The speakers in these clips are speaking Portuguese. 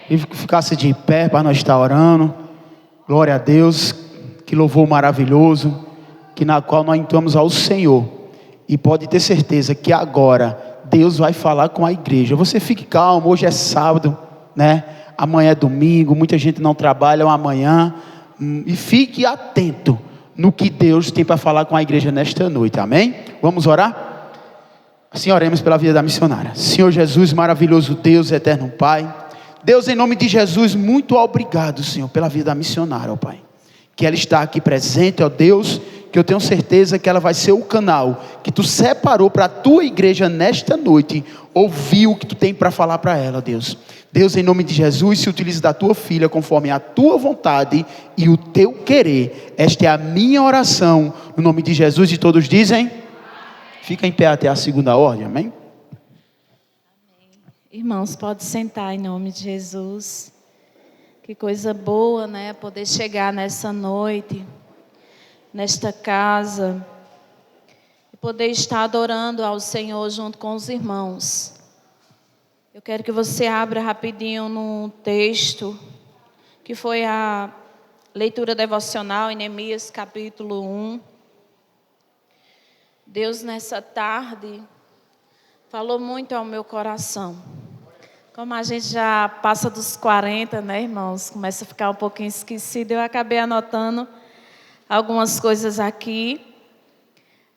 e ficasse de pé para nós estar orando. Glória a Deus, que louvor maravilhoso, que na qual nós entramos ao Senhor. E pode ter certeza que agora Deus vai falar com a igreja. Você fique calmo, hoje é sábado, né? Amanhã é domingo, muita gente não trabalha amanhã. E fique atento no que Deus tem para falar com a igreja nesta noite, amém? Vamos orar? Assim oremos pela vida da missionária. Senhor Jesus, maravilhoso Deus, eterno Pai. Deus, em nome de Jesus, muito obrigado, Senhor, pela vida da missionária, ó Pai. Que ela está aqui presente, ó Deus, que eu tenho certeza que ela vai ser o canal que Tu separou para a Tua igreja nesta noite, ouvir o que Tu tem para falar para ela, Deus. Deus, em nome de Jesus, se utilize da Tua filha conforme a Tua vontade e o Teu querer. Esta é a minha oração, no nome de Jesus, e todos dizem... Fica em pé até a segunda ordem, amém? Irmãos, pode sentar em nome de Jesus. Que coisa boa, né? Poder chegar nessa noite, nesta casa, e poder estar adorando ao Senhor junto com os irmãos. Eu quero que você abra rapidinho num texto, que foi a leitura devocional em Neemias capítulo 1. Deus nessa tarde falou muito ao meu coração. Como a gente já passa dos 40, né, irmãos? Começa a ficar um pouquinho esquecido. Eu acabei anotando algumas coisas aqui.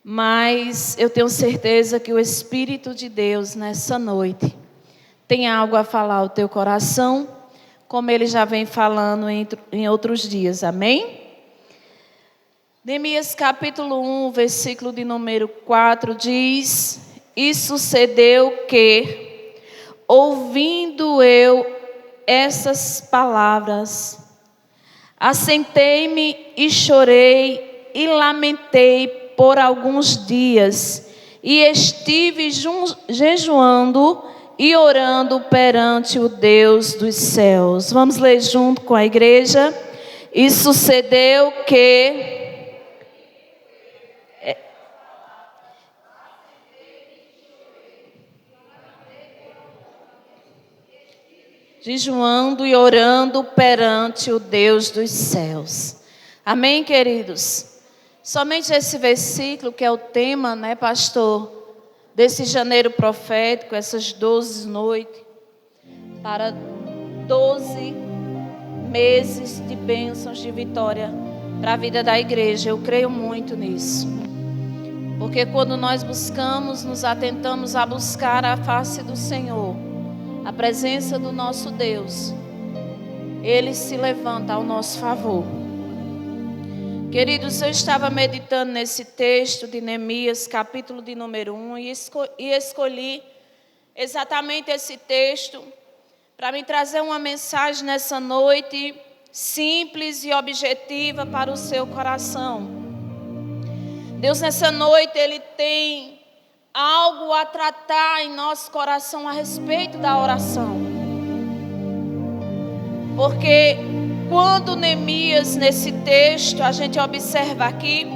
Mas eu tenho certeza que o Espírito de Deus nessa noite tem algo a falar ao teu coração, como Ele já vem falando em outros dias. Amém? Neemias capítulo 1, versículo de número 4 diz: E sucedeu que, ouvindo eu essas palavras, assentei-me e chorei e lamentei por alguns dias, e estive jejuando e orando perante o Deus dos céus. Vamos ler junto com a igreja. E sucedeu que... jejuando e orando perante o Deus dos céus. Amém, queridos? Somente esse versículo, que é o tema, né, pastor, desse janeiro profético, essas 12 noites, para 12 meses de bênçãos, de vitória para a vida da igreja. Eu creio muito nisso. Porque quando nós buscamos, nos atentamos a buscar a face do Senhor, a presença do nosso Deus, Ele se levanta ao nosso favor. Queridos, eu estava meditando nesse texto de Neemias, capítulo de número 1, e escolhi exatamente esse texto para me trazer uma mensagem nessa noite simples e objetiva para o seu coração. Deus nessa noite, Ele tem algo a tratar em nosso coração a respeito da oração. Porque quando Neemias, nesse texto, a gente observa aqui,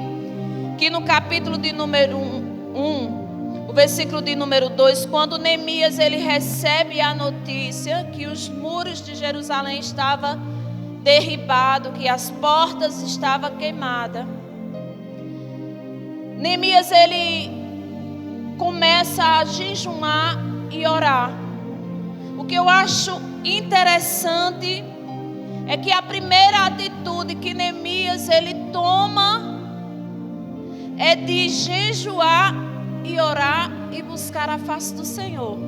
que no capítulo de número 1, o versículo de número 2, quando Neemias ele recebe a notícia que os muros de Jerusalém estavam derribados, que as portas estavam queimadas, Neemias ele começa a jejuar e orar. O que eu acho interessante é que a primeira atitude que Neemias ele toma é de jejuar e orar e buscar a face do Senhor.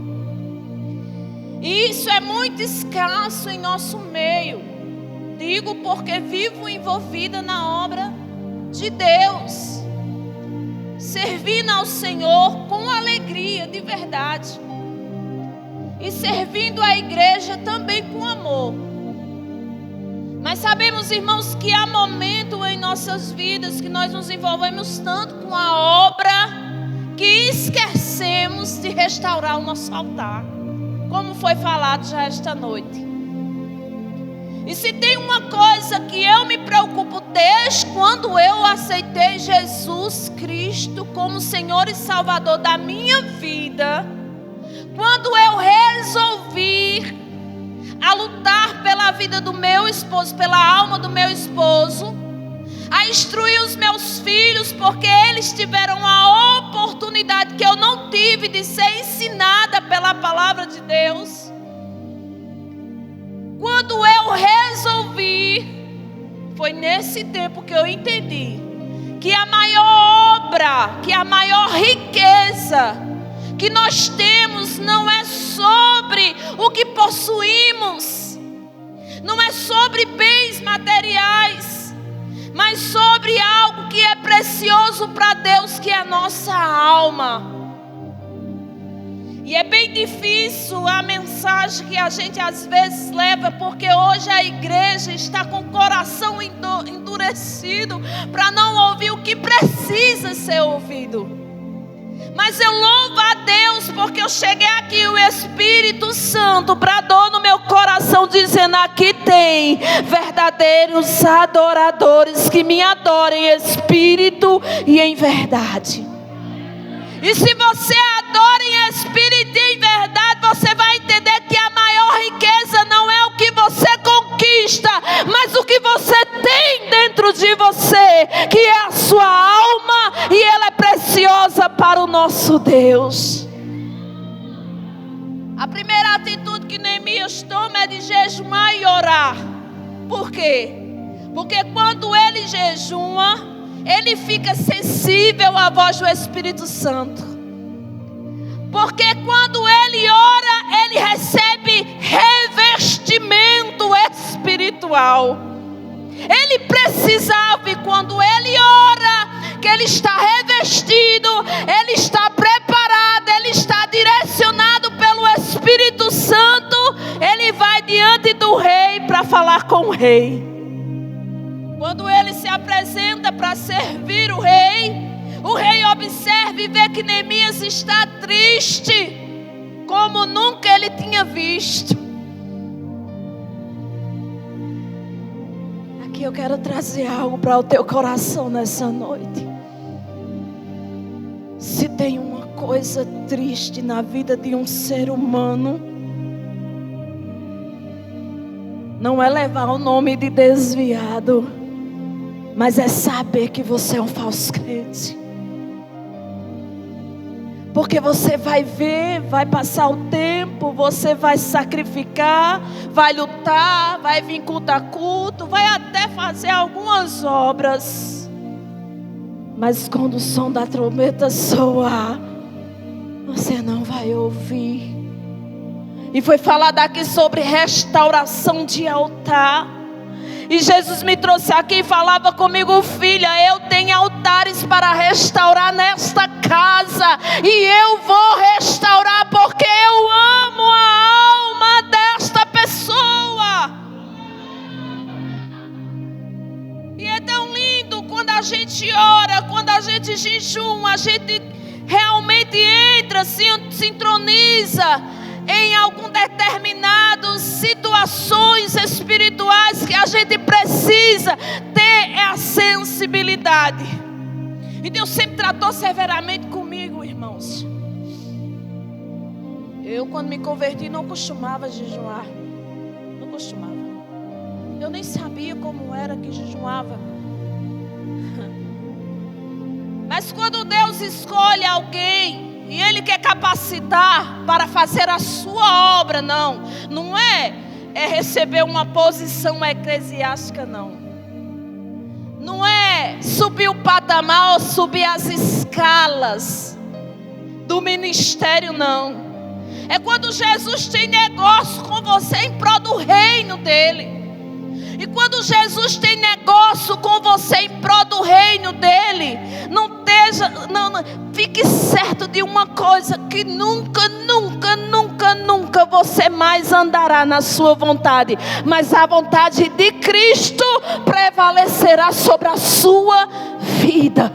E isso é muito escasso em nosso meio. Digo porque vivo envolvida na obra de Deus, servindo ao Senhor com alegria de verdade, e servindo a igreja também com amor. Mas sabemos, irmãos, que há momentos em nossas vidas que nós nos envolvemos tanto com a obra que esquecemos de restaurar o nosso altar, como foi falado já esta noite. E se tem uma coisa que eu me preocupo desde quando eu aceitei Jesus Cristo como Senhor e Salvador da minha vida, quando eu resolvi, à lutar pela vida do meu esposo, pela alma do meu esposo, a instruir os meus filhos, porque eles tiveram a oportunidade que eu não tive de ser ensinada pela palavra de Deus. Quando eu resolvi, foi nesse tempo que eu entendi que a maior obra, que a maior riqueza que nós temos não é sobre o que possuímos, não é sobre bens materiais, mas sobre algo que é precioso para Deus, que é a nossa alma. E é bem difícil a mensagem que a gente às vezes leva, porque hoje a igreja está com o coração endurecido para não ouvir o que precisa ser ouvido. Mas eu louvo a Deus porque eu cheguei aqui e o Espírito Santo bradou no meu coração dizendo: aqui tem verdadeiros adoradores que me adorem em espírito e em verdade. E se você adora em espírito e em verdade, você vai entender que a maior riqueza não é o que você conquista, mas o que você tem dentro de você, que é a sua alma, e ela é preciosa para o nosso Deus. A primeira atitude que Neemias toma é de jejuar e orar. Por quê? Porque quando ele jejua, ele fica sensível à voz do Espírito Santo. Porque quando ele ora, ele recebe revestimento espiritual. Ele precisava, e quando ele ora, que ele está revestido, ele está preparado, ele está direcionado pelo Espírito Santo, ele vai diante do rei para falar com o rei. Quando ele se apresenta para servir o rei observa e vê que Neemias está triste, como nunca ele tinha visto. Aqui eu quero trazer algo para o teu coração nessa noite. Se tem uma coisa triste na vida de um ser humano, não é levar o nome de desviado, mas é saber que você é um falso crente. Porque você vai ver, vai passar o tempo, você vai sacrificar, vai lutar, vai vir culto a culto, vai até fazer algumas obras. Mas quando o som da trombeta soar, você não vai ouvir. E foi falado aqui sobre restauração de altar. E Jesus me trouxe aqui e falava comigo: filha, eu tenho altares para restaurar nesta casa. E eu vou restaurar porque eu amo a alma desta pessoa. E é tão lindo quando a gente ora, quando a gente jejum, a gente realmente entra, se sincroniza em algum determinado situações espirituais que a gente precisa ter a sensibilidade. E Deus sempre tratou severamente comigo, irmãos. Eu, quando me converti, não costumava jejuar. Não costumava. Eu nem sabia como era que jejuava. Mas quando Deus escolhe alguém e Ele quer capacitar para fazer a sua obra, não é receber uma posição eclesiástica, não é subir o patamar ou subir as escalas do ministério, não. É quando Jesus tem negócio com você em prol do reino dele. E quando Jesus tem negócio com você em prol do reino dele, não fique certo de uma coisa, que nunca você mais andará na sua vontade, mas a vontade de Cristo prevalecerá sobre a sua vida.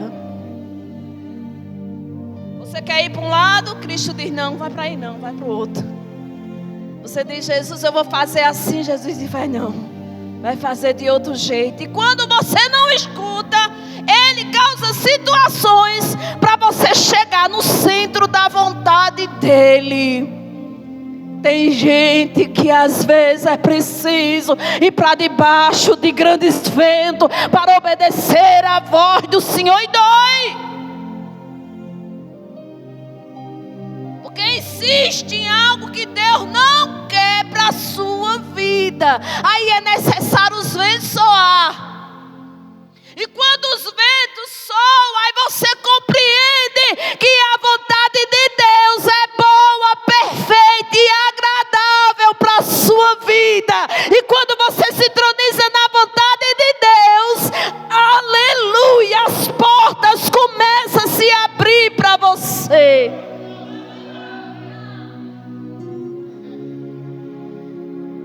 Você quer ir para um lado, Cristo diz: não, vai para aí não, vai para o outro. Você diz: Jesus, eu vou fazer assim. Jesus diz: vai não, vai fazer de outro jeito. E quando você não escuta, Ele causa situações para você chegar no centro da vontade dEle. Tem gente que às vezes é preciso ir para debaixo de grandes ventos para obedecer à voz do Senhor, e dói. Porque insiste em algo que Deus não quer para a sua vida. Aí é necessário os ventos soar. E quando os ventos soam, aí você compreende que a vontade de Deus é boa, perfeita e agradável para a sua vida. E quando você sintoniza na vontade de Deus, aleluia, as portas começam a se abrir para você.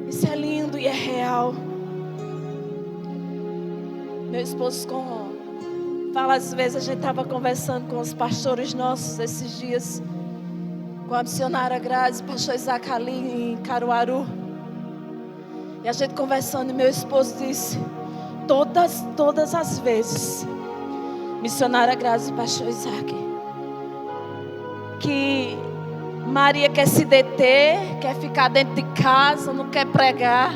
Isso é lindo e é real. Meu esposo fala, às vezes a gente estava conversando com os pastores nossos esses dias, com a missionária Grazi, o pastor Isaac ali em Caruaru. E a gente conversando, e meu esposo disse, todas as vezes, missionária Grazi e pastor Isaac, que Maria quer se deter, quer ficar dentro de casa, não quer pregar,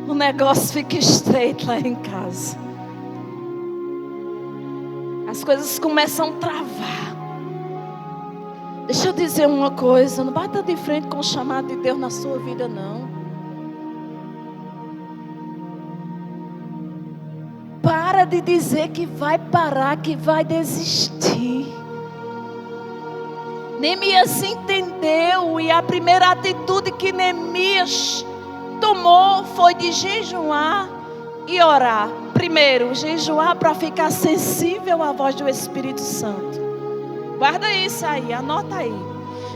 o negócio fica estreito lá em casa. As coisas começam a travar. Deixa eu dizer uma coisa, não bata de frente com o chamado de Deus na sua vida, não. Para de dizer que vai parar, que vai desistir. Neemias entendeu, e a primeira atitude que Neemias tomou foi de jejuar e orar. Primeiro, jejuar para ficar sensível à voz do Espírito Santo. Guarda isso aí, anota aí.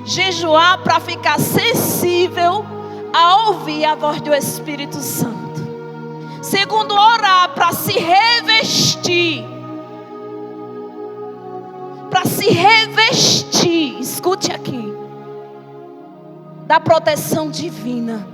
Jejuar para ficar sensível a ouvir a voz do Espírito Santo. Segundo, orar para se revestir. Para se revestir, escute aqui, da proteção divina.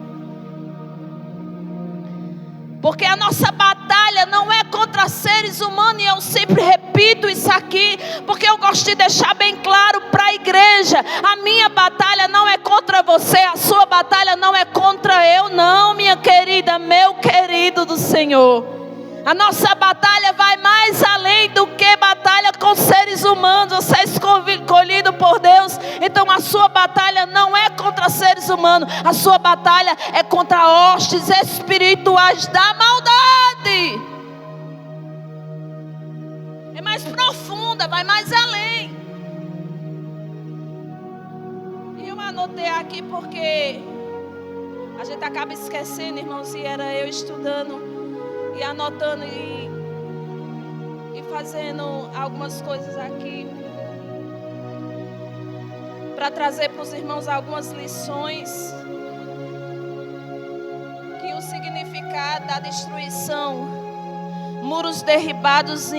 Porque a nossa batalha não é contra seres humanos, e eu sempre repito isso aqui, porque eu gosto de deixar bem claro para a igreja. A minha batalha não é contra você, a sua batalha não é contra eu, não, minha querida, meu querido do Senhor. A nossa batalha vai mais além do que batalha com seres humanos. Você é escolhido por Deus, então a sua batalha não é contra seres humanos. A sua batalha é contra hostes espirituais da maldade. É mais profunda, vai mais além. E eu anotei aqui porque a gente acaba esquecendo, irmãos, e era eu estudando e anotando e fazendo algumas coisas aqui para trazer para os irmãos algumas lições, que o significado da destruição, muros derribados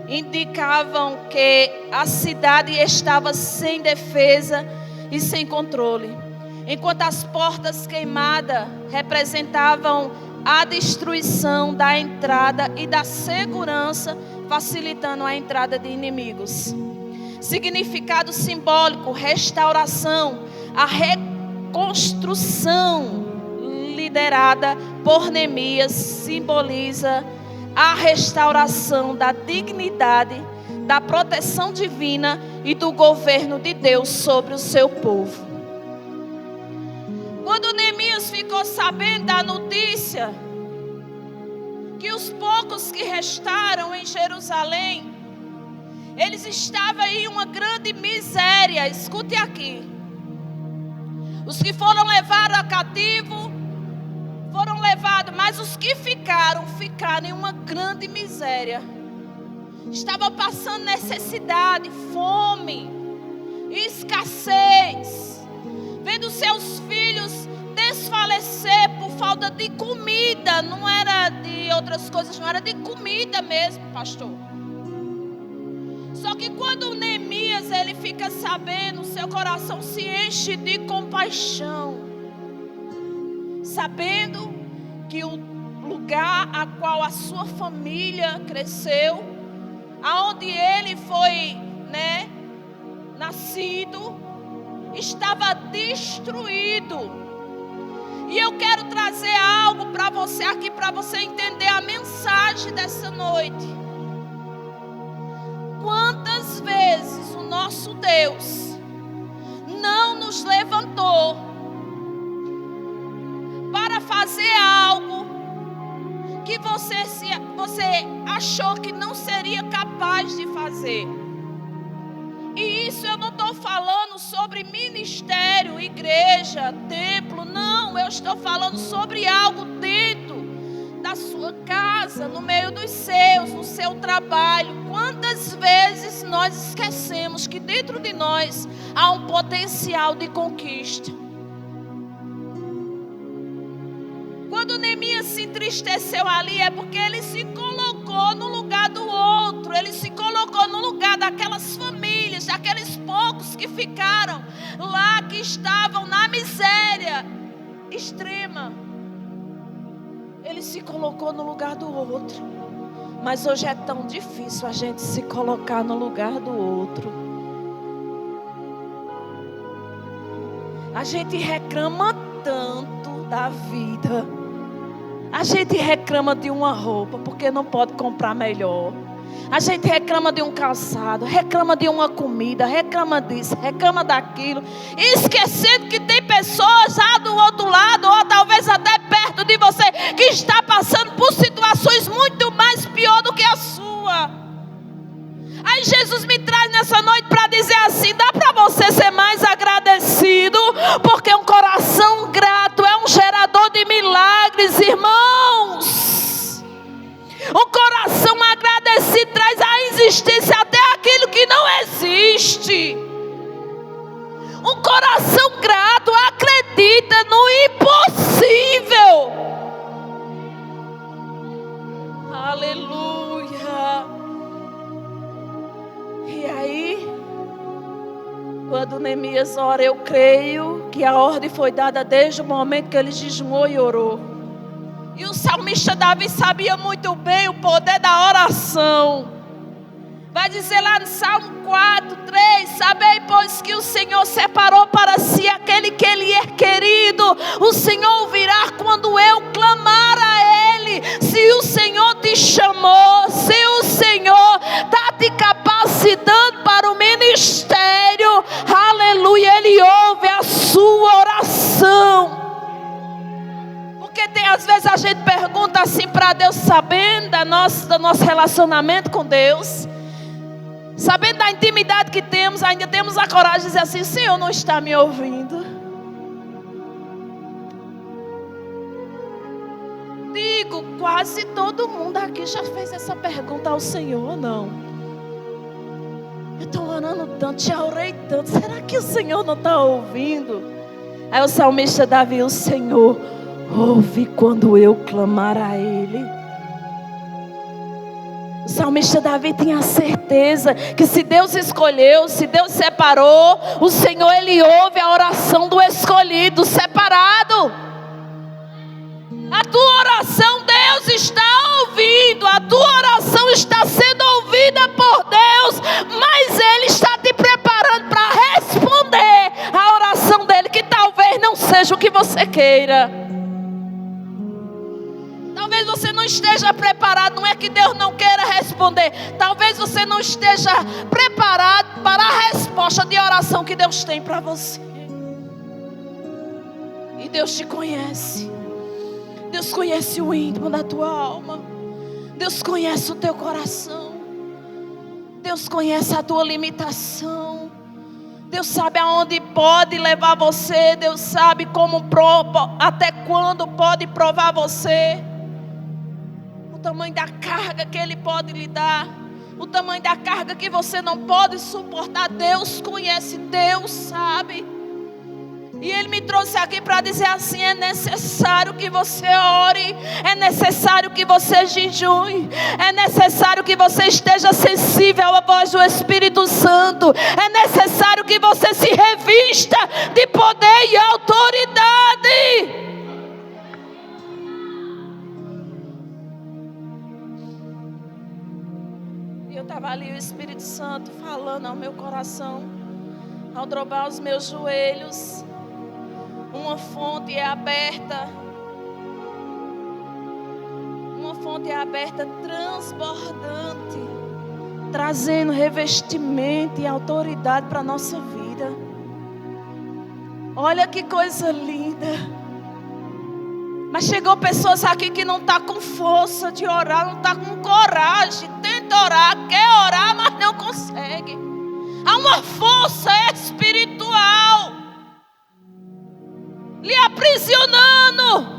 indicavam que a cidade estava sem defesa e sem controle, enquanto as portas queimadas representavam a destruição da entrada e da segurança, facilitando a entrada de inimigos. Significado simbólico, restauração, a reconstrução liderada por Neemias simboliza a restauração da dignidade, da proteção divina e do governo de Deus sobre o seu povo. Quando Neemias ficou sabendo da notícia que os poucos que restaram em Jerusalém, eles estavam em uma grande miséria. Escute aqui. Os que foram levados a cativo foram levados, mas os que ficaram em uma grande miséria. Estavam passando necessidade, fome, escassez, vendo seus filhos desfalecer por falta de comida. Não era de outras coisas, não era de comida mesmo, pastor. Só que quando Neemias ele fica sabendo, seu coração se enche de compaixão, sabendo que o lugar a qual a sua família cresceu, aonde ele foi, nascido, estava destruído. E eu quero trazer algo para você aqui, para você entender a mensagem dessa noite. Quantas vezes o nosso Deus não nos levantou para fazer algo que você achou que não seria capaz de fazer? E isso eu não estou falando sobre ministério, igreja, templo, não. Eu estou falando sobre algo dentro da sua casa, no meio dos seus, no seu trabalho. Quantas vezes nós esquecemos que dentro de nós há um potencial de conquista? Quando Neemias se entristeceu ali, é porque ele se colocou no lugar do outro. Ele se colocou no lugar daquelas famílias, daqueles poucos que ficaram lá, que estavam na miséria extrema. Ele se colocou no lugar do outro. Mas hoje é tão difícil a gente se colocar no lugar do outro. A gente reclama tanto da vida. A gente reclama de uma roupa porque não pode comprar melhor. A gente reclama de um calçado, reclama de uma comida, reclama disso, reclama daquilo, esquecendo que tem pessoas lá do outro lado, ou talvez até perto de você, que está passando por situações muito mais pior do que a sua. Aí Jesus me traz nessa noite para dizer assim: dá para você ser mais agradecido, porque um coração grato é um gerador de milagres, irmãos. Um coração agradecido traz à existência até aquilo que não existe. Um coração grato acredita no impossível. Aleluia. E aí, quando Neemias ora, eu creio que a ordem foi dada desde o momento que ele jejuou e orou. E o salmista Davi sabia muito bem o poder da oração. Vai dizer lá no Salmo 4, 3: sabei, pois, que o Senhor separou para si aquele que lhe é querido. O Senhor ouvirá quando eu clamar a Ele. Se o Senhor te chamou, se o Senhor está te capacitando para o ministério, aleluia, Ele ouve a sua oração. Porque às vezes a gente pergunta assim para Deus, sabendo do nosso relacionamento com Deus, sabendo da intimidade que temos, ainda temos a coragem de dizer assim: o Senhor não está me ouvindo. Digo, quase todo mundo aqui já fez essa pergunta ao Senhor, não? Eu estou orando tanto, já orei tanto, será que o Senhor não está ouvindo? Aí o salmista Davi: o Senhor ouve quando eu clamar a Ele. O salmista Davi tinha certeza que se Deus escolheu, se Deus separou, o Senhor, Ele ouve a oração do escolhido, separado. A tua oração Deus está ouvindo, a tua oração está sendo ouvida por Deus, mas Ele está te preparando para responder a oração dEle, que talvez não seja o que você queira. Talvez você não esteja preparado, não é que Deus não queira responder. Talvez você não esteja preparado para a resposta de oração que Deus tem para você. E Deus te conhece. Deus conhece o íntimo da tua alma. Deus conhece o teu coração. Deus conhece a tua limitação. Deus sabe aonde pode levar você. Deus sabe até quando pode provar você. O tamanho da carga que Ele pode lhe dar, o tamanho da carga que você não pode suportar, Deus conhece, Deus sabe. E Ele me trouxe aqui para dizer assim: é necessário que você ore, é necessário que você jejue, é necessário que você esteja sensível à voz do Espírito Santo, é necessário que você se revista de poder e autoridade. Eu estava ali, o Espírito Santo falando ao meu coração: ao dobrar os meus joelhos, uma fonte é aberta. Uma fonte é aberta, transbordante, trazendo revestimento e autoridade para a nossa vida. Olha que coisa linda. Mas chegou pessoas aqui que não estão com força de orar, não estão com coragem. Tenta orar, quer orar, mas não consegue. Há uma força espiritual lhe aprisionando.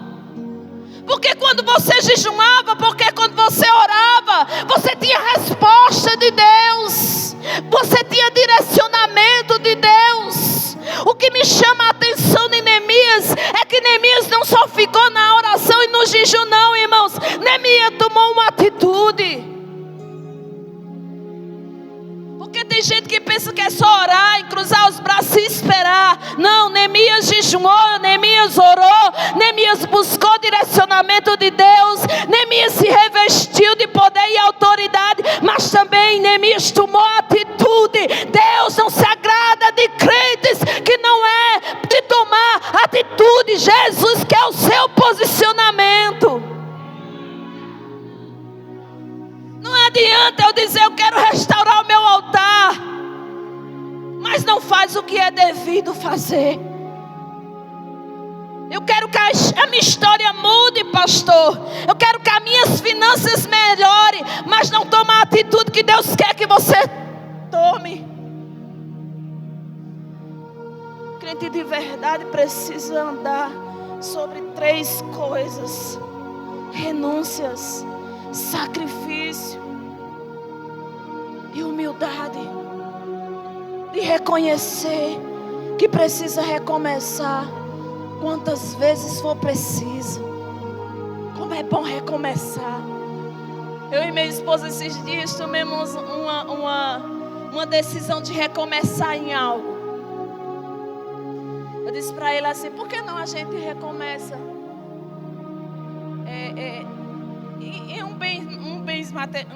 Porque quando você jejuava, porque quando você orava, você tinha resposta de Deus. Você tinha direcionamento de Deus. O que me chama a atenção de Neemias é que Neemias não só ficou na oração e no jejum não, irmãos. Neemias tomou uma atitude. Porque tem gente que pensa que é só orar e cruzar os braços e esperar. Não, Neemias jejuou, Neemias orou, Neemias buscou direcionamento de Deus, Neemias se revestiu de poder e autoridade, mas também Neemias tomou atitude. Deus não se agrada de crentes que não é de tomar atitude. Jesus quer o seu posicionamento. Não adianta eu dizer eu quero restaurar o meu altar, mas não faz o que é devido fazer. Eu quero que a minha história mude, pastor. Eu quero que as minhas finanças melhorem, mas não toma a atitude que Deus quer que você tome. O crente de verdade precisa andar sobre 3 coisas: renúncias, sacrifício e humildade. De reconhecer que precisa recomeçar quantas vezes for preciso. Como é bom recomeçar. Eu e minha esposa esses dias tomamos uma decisão de recomeçar em algo. Eu disse para ele assim: por que não a gente recomeça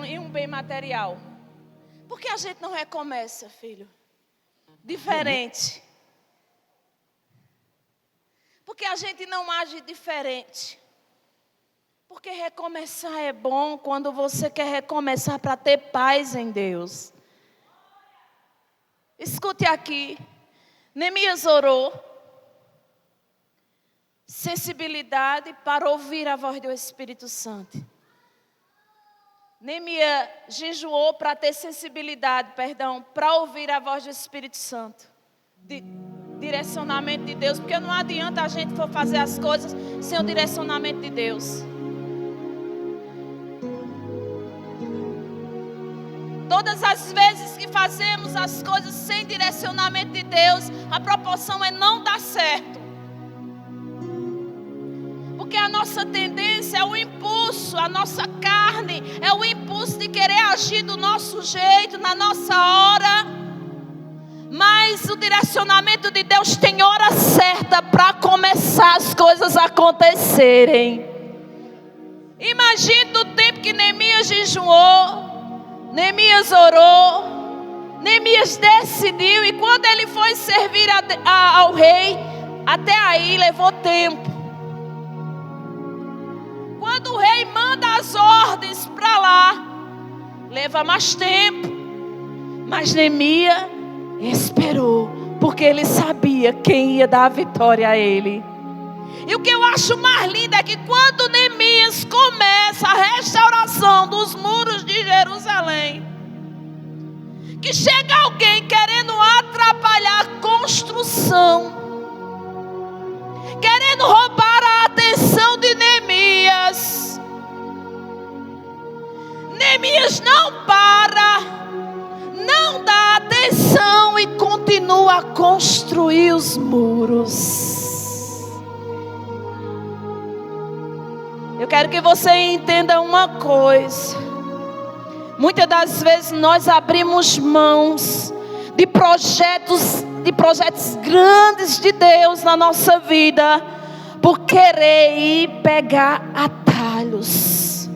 em um bem material? Por que a gente não recomeça, filho? Diferente. Porque a gente não age diferente. Porque recomeçar é bom quando você quer recomeçar para ter paz em Deus. Escute aqui. Neemias orou. Sensibilidade para ouvir a voz do Espírito Santo. Neemias jejuou para ter sensibilidade, para ouvir a voz do Espírito Santo. Direcionamento de Deus, porque não adianta a gente for fazer as coisas sem o direcionamento de Deus. Todas as vezes que fazemos as coisas sem direcionamento de Deus, a proporção é não dar certo. Porque a nossa tendência é o impulso, a nossa carne é o impulso de querer agir do nosso jeito, na nossa hora. Mas o direcionamento de Deus tem hora certa para começar as coisas a acontecerem. Imagine o tempo que Neemias jejuou, Neemias orou, Neemias decidiu, e quando ele foi servir ao rei, até aí levou tempo. Quando o rei manda as ordens para lá, leva mais tempo. Mas Neemias esperou, porque ele sabia quem ia dar a vitória a ele. E o que eu acho mais lindo é que quando Neemias começa a restauração dos muros de Jerusalém, que chega alguém querendo atrapalhar a construção, querendo roubar a atenção de Neemias. Neemias não para, não dá atenção e continua a construir os muros. Eu quero que você entenda uma coisa. Muitas das vezes nós abrimos mãos de projetos grandes de Deus na nossa vida, por querer ir pegar atalhos.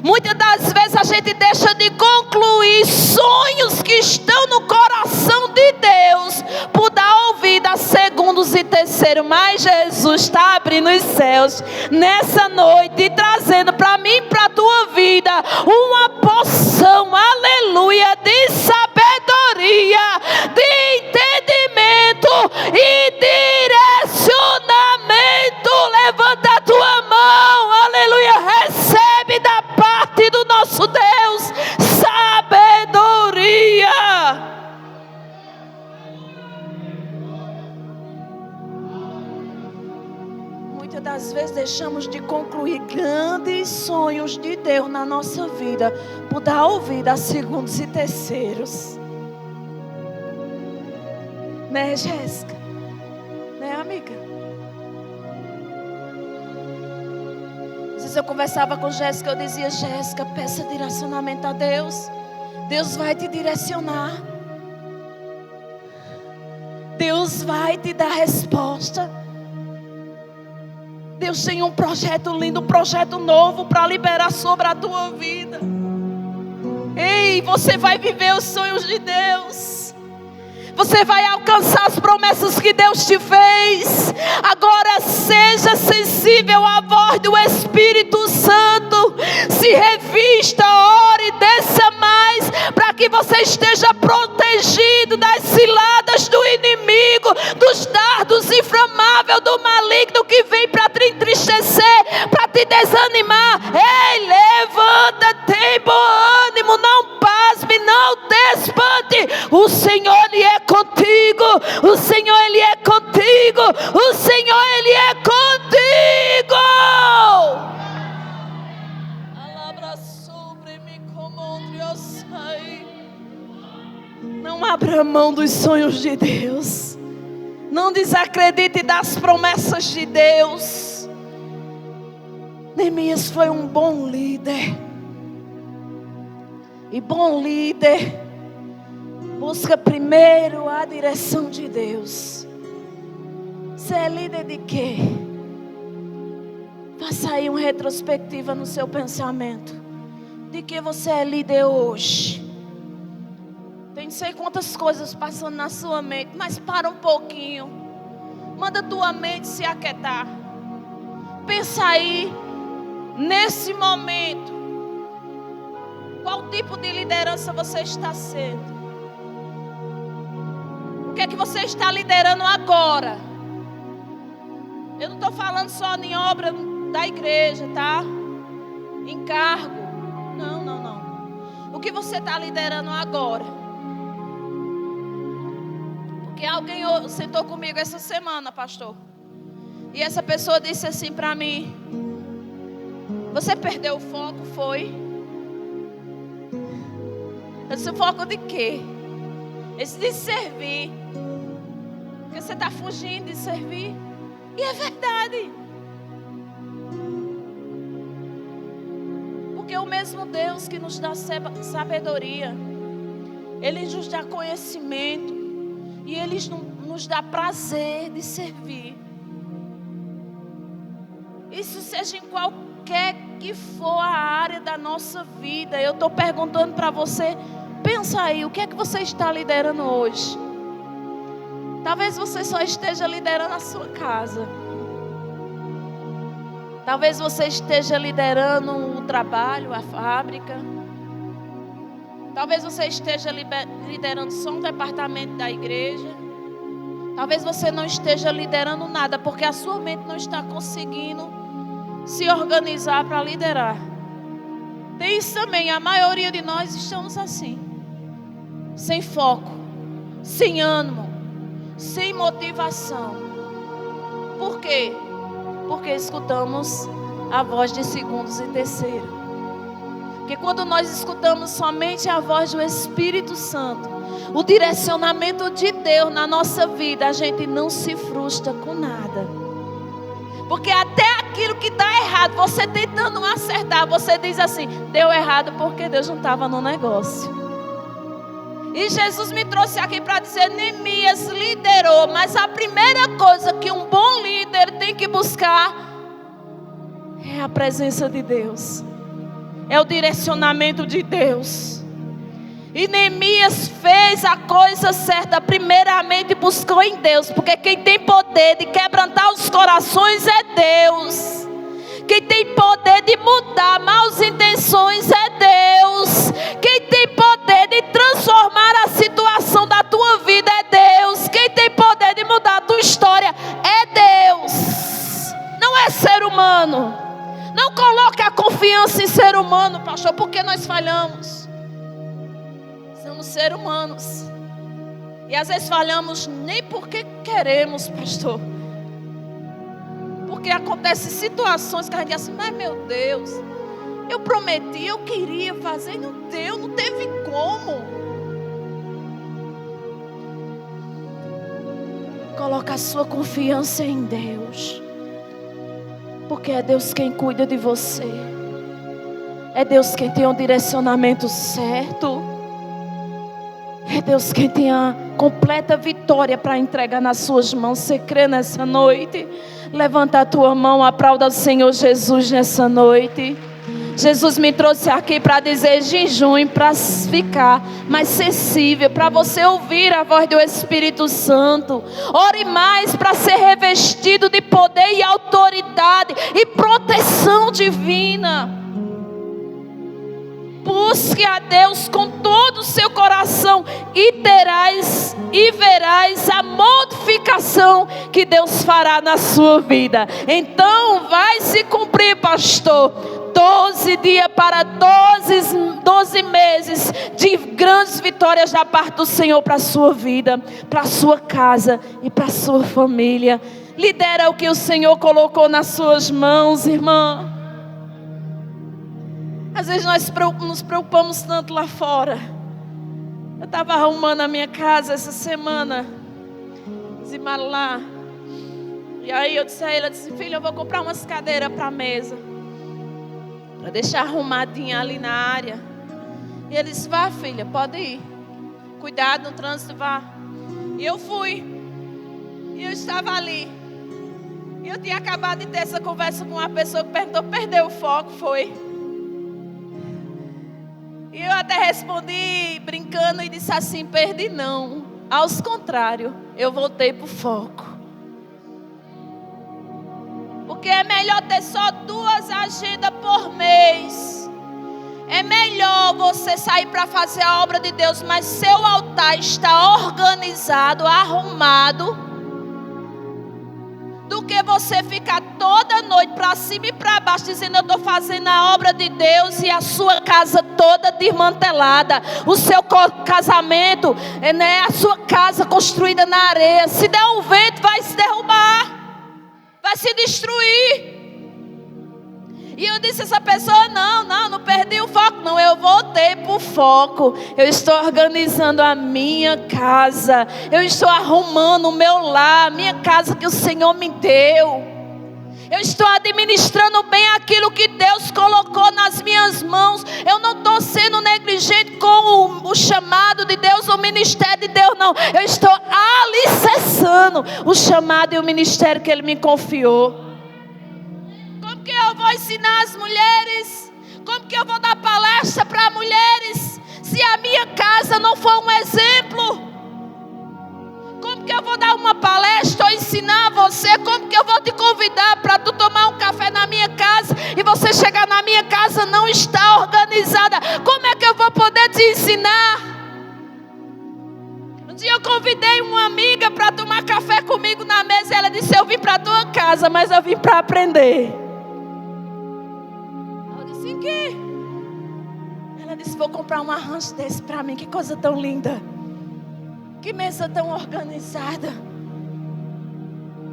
Muitas das vezes a gente deixa de concluir sonhos que estão no coração de Deus por dar ouvido a segundos e terceiros. Mas Jesus está abrindo os céus nessa noite e trazendo para mim e para a tua vida uma porção, aleluia, de sabedoria, de entendimento e direcionamento. Levanta a tua mão, aleluia, recebe da parte do nosso Deus sabedoria. Muitas das vezes deixamos de concluir grandes sonhos de Deus na nossa vida por dar ouvido a segundos e terceiros. Né, Jéssica? Né, amiga? Às vezes eu conversava com Jéssica, eu dizia: Jéssica, peça direcionamento a Deus. Deus vai te direcionar. Deus vai te dar resposta. Deus tem um projeto lindo, um projeto novo para liberar sobre a tua vida. Ei, você vai viver os sonhos de Deus. Você vai alcançar as promessas que Deus te fez. Agora seja sensível à voz do Espírito Santo. Se revista, ore, desça mais, para que você esteja protegido das ciladas do inimigo, dos dardos inflamáveis do maligno que vem para te entristecer, para te desanimar. Ei, levanta, tem bom ânimo, não pasme, não despante. O Senhor, Ele é contigo. O Senhor, Ele é contigo. O Senhor, Ele é contigo. Não abra mão dos sonhos de Deus. Não desacredite das promessas de Deus. Neemias foi um bom líder. E bom líder busca primeiro a direção de Deus. Você é líder de quê? Faça aí uma retrospectiva no seu pensamento. De que você é líder hoje? Tem não sei quantas coisas passando na sua mente, mas para um pouquinho. Manda tua mente se aquietar. Pensa aí, nesse momento, qual tipo de liderança você está sendo? O que é que você está liderando agora? Eu não estou falando só em obra da igreja, tá? Em cargo. Não. O que você está liderando agora? Porque alguém sentou comigo essa semana, pastor. E essa pessoa disse assim para mim: você perdeu o foco, foi? Eu disse: o foco de quê? Esse de servir. Porque você está fugindo de servir. E é verdade. Porque o mesmo Deus que nos dá sabedoria, Ele nos dá conhecimento, e Ele nos dá prazer de servir. Isso seja em qualquer que for a área da nossa vida. Eu estou perguntando para você, pensa aí, o que é que você está liderando hoje? Talvez você só esteja liderando a sua casa. Talvez você esteja liderando o trabalho, a fábrica. Talvez você esteja liderando só um departamento da igreja. Talvez você não esteja liderando nada, porque a sua mente não está conseguindo se organizar para liderar. Tem isso também, a maioria de nós estamos assim. Sem foco, sem ânimo, sem motivação. Por quê? Porque escutamos a voz de segundos e terceiro. Porque quando nós escutamos somente a voz do Espírito Santo, o direcionamento de Deus na nossa vida, a gente não se frustra com nada. Porque até aquilo que dá errado, você tentando acertar, você diz assim: deu errado porque Deus não estava no negócio. E Jesus me trouxe aqui para dizer: Neemias liderou, mas a primeira coisa que um bom líder tem que buscar é a presença de Deus. é o direcionamento de Deus. E Neemias fez a coisa certa, primeiramente buscou em Deus, porque quem tem poder de quebrantar os corações é Deus. Quem tem poder de mudar maus intenções é Deus. Quem tem poder de transformar a situação da tua vida é Deus. Quem tem poder de mudar a tua história é Deus. Não é ser humano. Não coloque a confiança em ser humano, pastor, porque nós falhamos. Somos seres humanos. E às vezes falhamos nem porque queremos, pastor. Porque acontecem situações que a gente diz assim, mas meu Deus, eu prometi, eu queria fazer e não deu, não teve como. Coloca a sua confiança em Deus. Porque é Deus quem cuida de você. É Deus quem tem um direcionamento certo. É Deus quem tem a completa vitória para entregar nas suas mãos. Você crê nessa noite? Levanta a tua mão, aplauda o Senhor Jesus nessa noite. Jesus me trouxe aqui para dizer jejum, para ficar mais sensível, para você ouvir a voz do Espírito Santo. Ore mais para ser revestido de poder e autoridade e proteção divina. Busque a Deus com todo o seu coração e terás e verás a modificação que Deus fará na sua vida. Então vai se cumprir, pastor, 12 dias para 12 meses de grandes vitórias da parte do Senhor para a sua vida, para a sua casa e para a sua família. Lidera o que o Senhor colocou nas suas mãos, irmã. Às vezes nós nos preocupamos tanto lá fora. Eu estava arrumando a minha casa essa semana, Zimalá. E aí eu disse a ela, filha, eu vou comprar umas cadeiras para a mesa, para deixar arrumadinha ali na área. E ele disse, vá filha, pode ir. Cuidado no trânsito, vá. E eu fui. E eu estava ali. E eu tinha acabado de ter essa conversa com uma pessoa que perguntou, perdeu o foco, foi? E eu até respondi brincando e disse assim, perdi não. Aos contrário, eu voltei para o foco. Porque é melhor ter só 2 agendas por mês. É melhor você sair para fazer a obra de Deus, mas seu altar está organizado, arrumado, do que você ficar toda noite para cima e para baixo dizendo eu estou fazendo a obra de Deus e a sua casa toda desmantelada, o seu casamento, né, a sua casa construída na areia. Se der um vento vai se derrubar, vai se destruir. E eu disse a essa pessoa, não perdi o foco, não, eu voltei para o foco. Eu estou organizando a minha casa, eu estou arrumando o meu lar, a minha casa que o Senhor me deu. Eu estou administrando bem aquilo que Deus colocou nas minhas mãos. Eu não estou sendo negligente com o chamado de Deus, o ministério de Deus, não. Eu estou alicerçando o chamado e o ministério que Ele me confiou. Como que eu vou ensinar as mulheres? Como que eu vou dar palestra para mulheres se a minha casa não for um exemplo? Como que eu vou dar uma palestra ou ensinar você? Como que eu vou te convidar para tu tomar um café na minha casa e você chegar na minha casa não está organizada? Como é que eu vou poder te ensinar? Um dia eu convidei uma amiga para tomar café comigo na mesa e ela disse, eu vim para a tua casa, mas eu vim para aprender. Que? Ela disse, vou comprar um arranjo desse para mim. Que coisa tão linda. Que mesa tão organizada.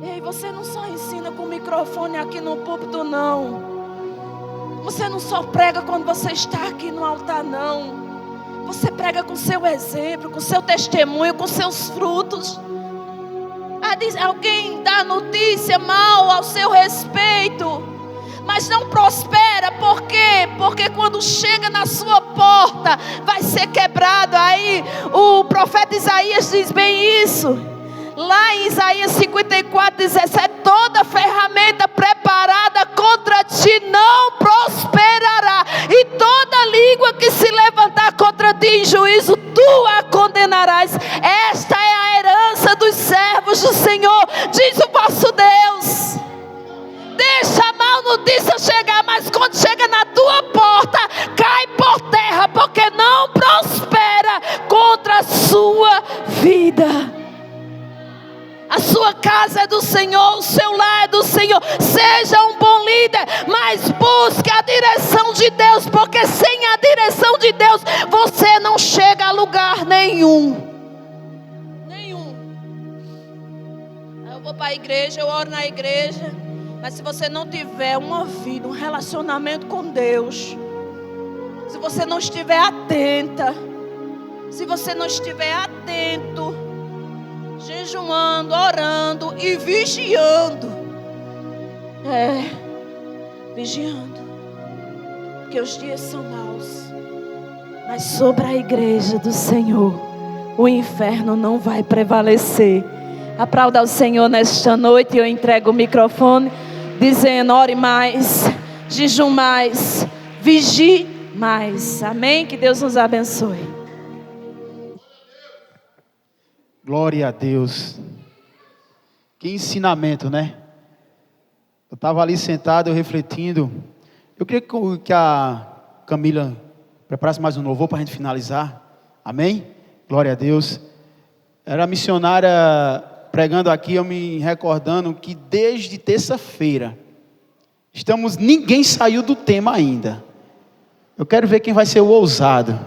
Ei, você não só ensina com o microfone aqui no púlpito, não. Você não só prega quando você está aqui no altar, não. Você prega com seu exemplo, com seu testemunho, com seus frutos. Alguém dá notícia mal ao seu respeito, mas não prospera, por quê? Porque quando chega na sua porta, vai ser quebrado. Aí o profeta Isaías diz bem isso. Lá em Isaías 54:17, toda ferramenta preparada contra ti não prosperará, e vida, mas quando chega na tua porta, cai por terra, porque não prospera contra a sua vida. A sua casa é do Senhor, o seu lar é do Senhor. Seja um bom líder, mas busque a direção de Deus, porque sem a direção de Deus, você não chega a lugar nenhum. Eu vou para a igreja, eu oro na igreja, mas se você não tiver uma vida, um relacionamento com Deus, se você não estiver atenta, se você não estiver atento, jejuando, orando e vigiando, vigiando, porque os dias são maus, mas sobre a igreja do Senhor, o inferno não vai prevalecer. Aplauda ao Senhor nesta noite. Eu entrego o microfone dizendo: ore mais, jejum mais, vigie mais. Amém? Que Deus nos abençoe. Glória a Deus. Que ensinamento, né? Eu estava ali sentado, eu refletindo. Eu queria que a Camila preparasse mais um louvor para a gente finalizar. Amém? Glória a Deus. Era missionária pregando aqui, eu me recordando que desde terça-feira ninguém saiu do tema ainda. Eu quero ver quem vai ser o ousado,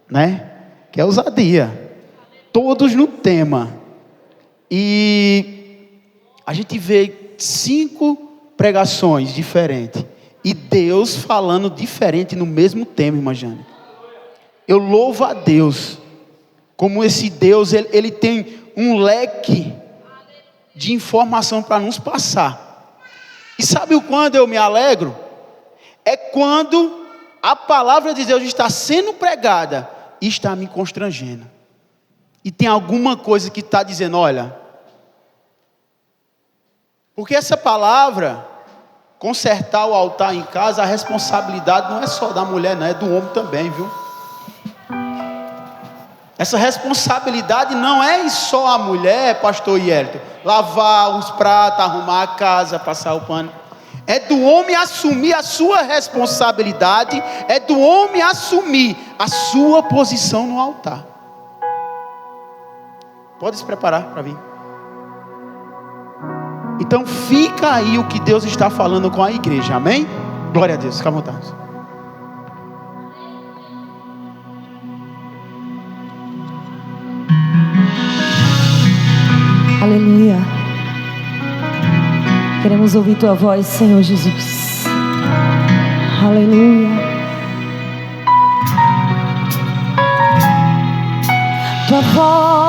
né? Que é ousadia. Todos no tema. E a gente vê 5 pregações diferentes e Deus falando diferente no mesmo tema, irmã Jane. Eu louvo a Deus, como esse Deus, ele tem um leque de informação para nos passar. E sabe o quando eu me alegro? É quando a palavra de Deus está sendo pregada e está me constrangendo. E tem alguma coisa que está dizendo: olha, porque essa palavra, consertar o altar em casa, a responsabilidade não é só da mulher, não, é do homem também, viu? Essa responsabilidade não é só a mulher, pastor Yelton, lavar os pratos, arrumar a casa, passar o pano. É do homem assumir a sua responsabilidade, é do homem assumir a sua posição no altar. Pode se preparar para vir. Então fica aí o que Deus está falando com a igreja, amém? Glória a Deus, fica à vontade. Aleluia. Queremos ouvir tua voz, Senhor Jesus. Aleluia. Tua voz